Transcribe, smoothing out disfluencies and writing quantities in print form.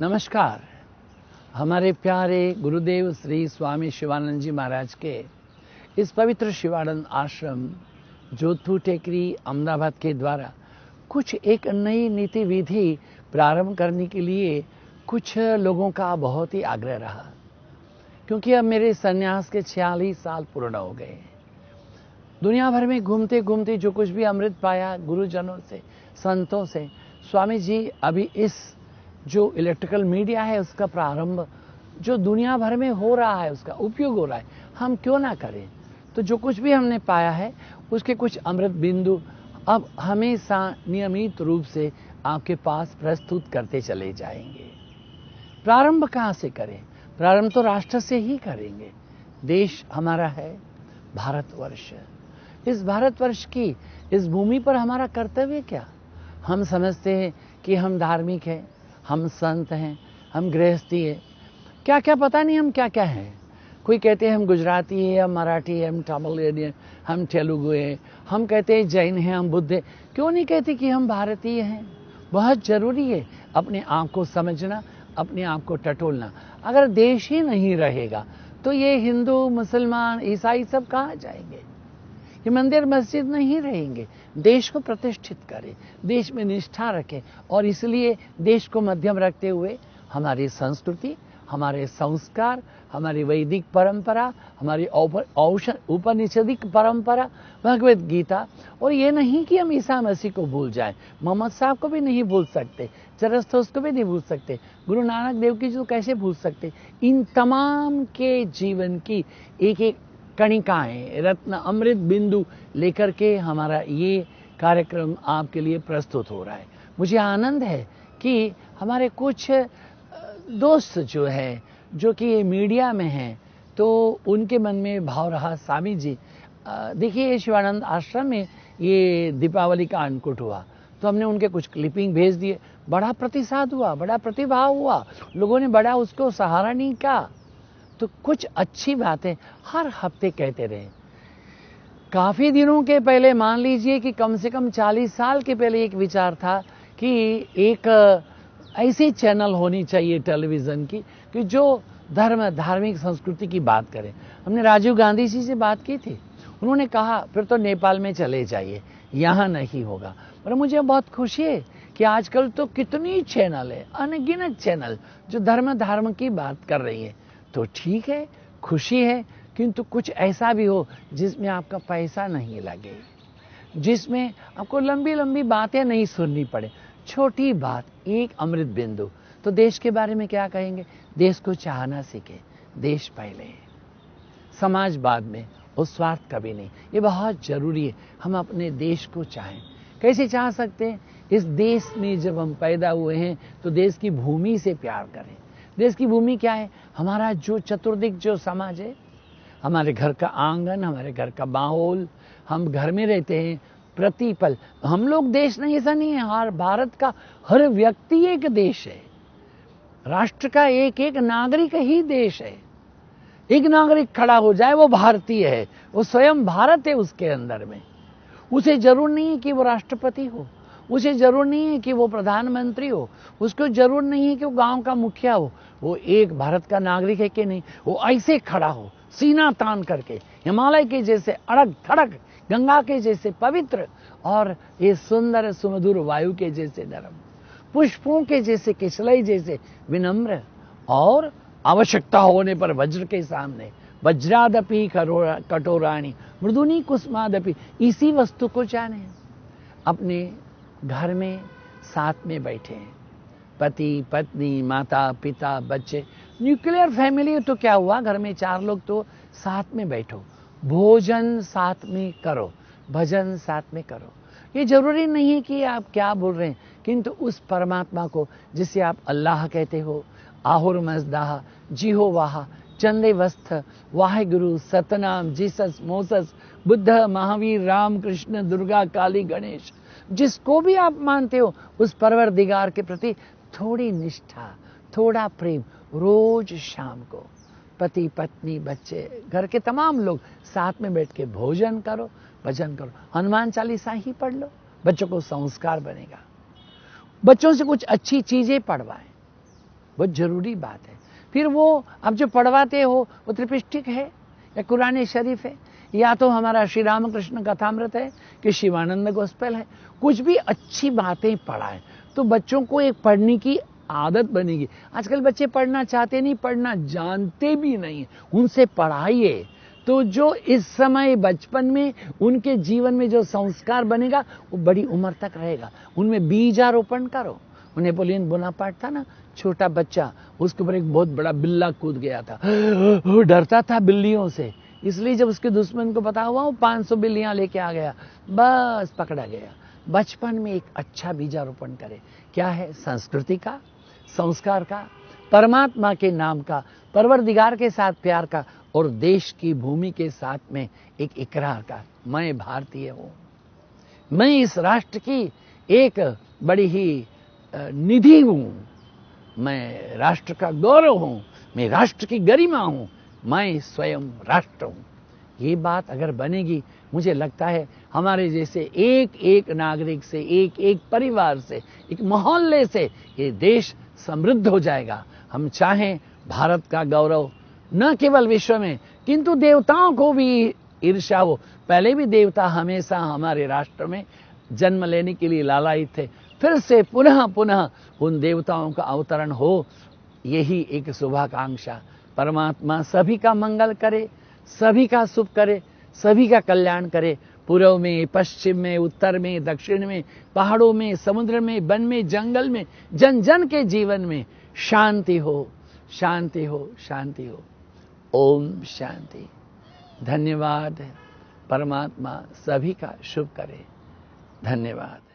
नमस्कार। हमारे प्यारे गुरुदेव श्री स्वामी शिवानंद जी महाराज के इस पवित्र शिवानंद आश्रम जोधपुर टेकरी अहमदाबाद के द्वारा कुछ एक नई नीति विधि प्रारंभ करने के लिए कुछ लोगों का बहुत ही आग्रह रहा, क्योंकि अब मेरे संन्यास के 46 साल पूर्ण हो गए। दुनिया भर में घूमते घूमते जो कुछ भी अमृत पाया गुरुजनों से, संतों से, स्वामी जी अभी इस जो इलेक्ट्रिकल मीडिया है उसका प्रारंभ जो दुनिया भर में हो रहा है, उसका उपयोग हो रहा है, हम क्यों ना करें। तो जो कुछ भी हमने पाया है उसके कुछ अमृत बिंदु अब हमेशा नियमित रूप से आपके पास प्रस्तुत करते चले जाएंगे। प्रारंभ कहाँ से करें? प्रारंभ तो राष्ट्र से ही करेंगे। देश हमारा है भारतवर्ष। इस भारतवर्ष की इस भूमि पर हमारा कर्तव्य क्या? हम समझते हैं कि हम धार्मिक हैं, हम संत हैं, हम गृहस्थी है, क्या क्या पता नहीं हम क्या क्या हैं। कोई कहते हैं हम गुजराती हैं, हम मराठी हैं, हम तमिल हैं, हम तेलुगु हैं, हम कहते हैं जैन हैं, हम बुद्ध हैं। क्यों नहीं कहते कि हम भारतीय हैं? बहुत जरूरी है अपने आप को समझना, अपने आप को टटोलना। अगर देश ही नहीं रहेगा तो ये हिंदू, मुसलमान, ईसाई सब कहाँ जाएंगे? ये मंदिर मस्जिद नहीं रहेंगे। देश को प्रतिष्ठित करें, देश में निष्ठा रखें, और इसलिए देश को मध्यम रखते हुए हमारी संस्कृति, हमारे संस्कार, हमारी वैदिक परंपरा, हमारी उपनिषदिक परंपरा, भगवत गीता, और ये नहीं कि हम ईसा मसीह को भूल जाएं, मोहम्मद साहब को भी नहीं भूल सकते, चरस्थोस को भी नहीं भूल सकते, गुरु नानक देव की जो कैसे भूल सकते। इन तमाम के जीवन की एक एक कणिकाएं, रत्न, अमृत बिंदु लेकर के हमारा ये कार्यक्रम आपके लिए प्रस्तुत हो रहा है। मुझे आनंद है कि हमारे कुछ दोस्त जो हैं, जो कि मीडिया में हैं, तो उनके मन में भाव रहा, स्वामी जी देखिए शिवानंद आश्रम में ये दीपावली का अन्नकूट हुआ, तो हमने उनके कुछ क्लिपिंग भेज दिए। बड़ा प्रतिसाद हुआ, बड़ा प्रतिभाव हुआ, लोगों ने बड़ा उसको सहारा नहीं किया। तो कुछ अच्छी बातें हर हफ्ते कहते रहे। काफी दिनों के पहले, मान लीजिए कि कम से कम 40 साल के पहले एक विचार था कि एक ऐसी चैनल होनी चाहिए टेलीविजन की कि जो धार्मिक संस्कृति की बात करे। हमने राजीव गांधी जी से बात की थी, उन्होंने कहा फिर तो नेपाल में चले जाइए, यहाँ नहीं होगा। पर मुझे बहुत खुशी है कि आजकल तो कितनी चैनल है, अनगिनत चैनल जो धर्म की बात कर रही है। तो ठीक है, खुशी है, किंतु कुछ ऐसा भी हो जिसमें आपका पैसा नहीं लगे, जिसमें आपको लंबी लंबी बातें नहीं सुननी पड़े। छोटी बात, एक अमृत बिंदु। तो देश के बारे में क्या कहेंगे? देश को चाहना सीखे। देश पहले, समाज बाद में, और स्वार्थ कभी नहीं। ये बहुत जरूरी है, हम अपने देश को चाहें। कैसे चाह सकते हैं? इस देश में जब हम पैदा हुए हैं तो देश की भूमि से प्यार करें। देश की भूमि क्या है? हमारा जो चतुर्दिक जो समाज है, हमारे घर का आंगन, हमारे घर का माहौल, हम घर में रहते हैं प्रतिपल। हम लोग देश नहीं, ऐसा नहीं है। हर भारत का हर व्यक्ति एक देश है, राष्ट्र का एक एक नागरिक ही देश है। एक नागरिक खड़ा हो जाए वो भारतीय है, वो स्वयं भारत है उसके अंदर में। उसे जरूर नहीं है कि वो राष्ट्रपति हो, उसे जरूर नहीं है कि वो प्रधानमंत्री हो, उसको जरूर नहीं है कि वो गांव का मुखिया हो। वो एक भारत का नागरिक है कि नहीं, वो ऐसे खड़ा हो, सीना तान करके, हिमालय के जैसे अड़ग थड़ग, गंगा के जैसे पवित्र, और ये सुंदर सुमधुर वायु के जैसे नरम, पुष्पों के जैसे, किसलई जैसे विनम्र, और आवश्यकता होने पर वज्र के सामने वज्रादपि कठोराणी मृदुनी कुसुमादपि, इसी वस्तु को जाने। अपने घर में साथ में बैठे हैं, पति पत्नी, माता पिता, बच्चे। न्यूक्लियर फैमिली तो क्या हुआ, घर में 4 लोग तो साथ में बैठो, भोजन साथ में करो, भजन साथ में करो। ये जरूरी नहीं है कि आप क्या बोल रहे हैं, किंतु उस परमात्मा को जिसे आप अल्लाह कहते हो, आहुर मजदाह, जिहोवाह, चंदे वस्थ, वाहेगुरु, सतनाम, जीसस, मोसस, बुद्ध, महावीर, राम, कृष्ण, दुर्गा, काली, गणेश, जिसको भी आप मानते हो, उस परवरदिगार के प्रति थोड़ी निष्ठा, थोड़ा प्रेम, रोज शाम को पति पत्नी, बच्चे, घर के तमाम लोग साथ में बैठ के भोजन करो, भजन करो, हनुमान चालीसा ही पढ़ लो, बच्चों को संस्कार बनेगा। बच्चों से कुछ अच्छी चीजें पढ़वाएं, बहुत जरूरी बात है। फिर वो आप जो पढ़वाते हो वो त्रिपिष्टिक है या कुरान शरीफ है या तो हमारा श्री रामकृष्ण कथामृत है कि शिवानंद गोस्पेल है, कुछ भी अच्छी बातें पढ़ाएं तो बच्चों को एक पढ़ने की आदत बनेगी। आजकल बच्चे पढ़ना चाहते नहीं, पढ़ना जानते भी नहीं, उनसे पढ़ाइए तो जो इस समय बचपन में उनके जीवन में जो संस्कार बनेगा वो बड़ी उम्र तक रहेगा। उनमें बीजारोपण करो। नेपोलियन बोनापार्ट था ना, छोटा बच्चा, उसके ऊपर एक बहुत बड़ा बिल्ला कूद गया था, वो डरता था बिल्लियों से, इसलिए जब उसके दुश्मन को पता हुआ वो 500 बिल्लियां लेके आ गया, बस पकड़ा गया। बचपन में एक अच्छा बीजारोपण करे। क्या है? संस्कृति का, संस्कार का, परमात्मा के नाम का, परवरदिगार के साथ प्यार का और देश की भूमि के साथ में एक इकरार का, मैं भारतीय हूं, मैं इस राष्ट्र की एक बड़ी ही निधि हूं, मैं राष्ट्र का गौरव हूं, मैं राष्ट्र की गरिमा हूं, मैं स्वयं राष्ट्र हूं। ये बात अगर बनेगी, मुझे लगता है हमारे जैसे एक एक नागरिक से, एक एक परिवार से, एक मोहल्ले से ये देश समृद्ध हो जाएगा। हम चाहें भारत का गौरव न केवल विश्व में किंतु देवताओं को भी ईर्ष्या हो। पहले भी देवता हमेशा हमारे राष्ट्र में जन्म लेने के लिए लालायित थे, फिर से पुनः पुनः उन देवताओं का अवतरण हो, यही एक शुभाकांक्षा। परमात्मा सभी का मंगल करे, सभी का शुभ करे, सभी का कल्याण करे। पूर्व में, पश्चिम में, उत्तर में, दक्षिण में, पहाड़ों में, समुद्र में, वन में, जंगल में, जन जन के जीवन में शांति हो, शांति हो, शांति हो। ओम शांति। धन्यवाद। परमात्मा सभी का शुभ करे। धन्यवाद।